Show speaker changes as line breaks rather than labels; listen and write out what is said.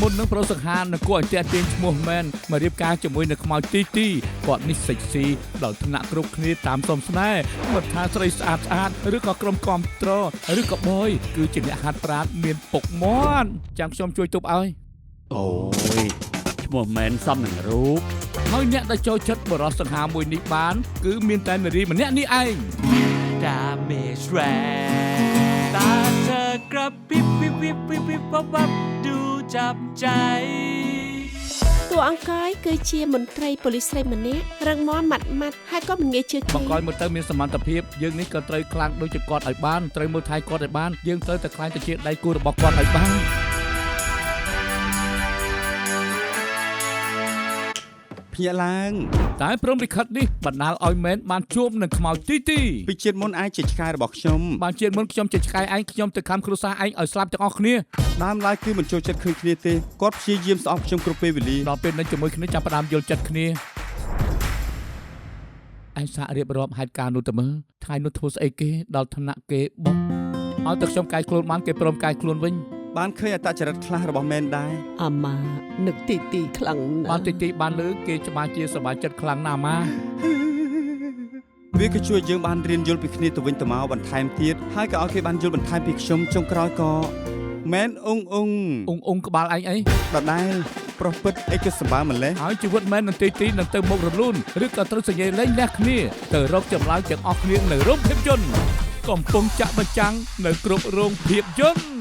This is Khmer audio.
មុននឹងប្រុសសង្ហានគួរឲ្យទាក់ទាញឈ្មោះមែនមករៀបការជាមួយនឹងខ្មោចទីគាត់នេះសិចស៊ីដល់ថ្នាក់គ្រប់គ្នាតាមសំស្នេហ៍មិនថាស្រីស្អាតឬក៏ក្រុមគាំទ្រឬក៏បយគឺជាអ្នកហាត់ប្រាណមានពុកមាត់ចាំខ្ញុំជួយទប់ឲ្យ
អូយឈ្មោះមែនសំនឹងរូប
ហើយអ្នកដែលចូលចិត្តបរិសសង្ហាមួយនេះបានគឺមានតែនារីម្នាក់នេះឯង
ដាមេស្រែตาเธอกระพริบวิบวิบวิบวิบวับวับดูจับใจ
តួអង្គយគឺជាមន្ត្រីប៉ូលីសស្រីម្នាក់រឹងមាំម៉ាត់ហើយក៏មិនងាយជឿគេ
បង្កយមើលទៅមានសមត្ថភាពយើងនេះក៏ត្រូវខ្លាំងដូចជាគាត់ឲ្យបានត្រូវមើលថែគាត់ឲ្យបានយើងត្រូវតែខ្លាចទៅជាដៃគូរបស់គាត់ឲ្យបាន
ភ្ញាក់ឡើង
តែព្រមលិខិតនេះបណ្ដាលឲ្យមែនបានជួបនឹងខ្មោចទី
ពីជាតិមុនឯងជាឆ្កែរបស់ខ្ញុំ
បានជាតិមុនខ្ញុំជាឆ្កែឯងខ្ញុំទៅខំគ្រួសារឯងឲ្យស្លាប់ទាំងអស់គ្នា
ដើមឡើយគឺមិនចូលចិត្តឃើញគ្នាទេគាត់ព្យាយាមស្អប់ខ្ញុំគ្រប់ពេលវេលា
ដល់ពេលនេះជាមួយគ្នាចាប់ផ្ដើមយល់ចិត្តគ្នាឯងសាករៀបរាប់ហេតុការណ៍នោះទៅមើលថ្ងៃនោះធ្វើស្អីគេដល់ថ្នាក់គេបុកឲ្យតែខ្ញុំកាយខ្លួនបានគេព្រមកាយខ្លួនវិញ
បានឃើញអត្តចរិតខ្លះរបស់មែនដែរ
អាម៉ានឹកទីខ្លាំងណាស់
បានទីបានលើគេច្បាស់ជាសប្បាយចិត្តខ្លាំងណាស់ម៉ា
វាក៏ជួយយើងបានរៀនយល់ពីគ្នាទៅវិញទៅមកបន្ថែមទៀតហើយក៏ឲ្យគេបានយល់បន្ថែមពីខ្ញុំចុងក្រោយក៏មែនអ៊ុង
ក្បាលឯងអី
ដដែលប្រុសពិតអីក៏សម្បើម្លេះ
ហើយជីវិតមែននឹងទីនឹងទៅមុខរលូនឬក៏ត្រូវសញ្ញាលេងលះគ្នាទៅរកចម្លើយទាំងអស់គ្នានៅរោងភាពយន្តកំពុងចាក់បញ្ចាំងនៅគ្រប់រោងភាពយន្ត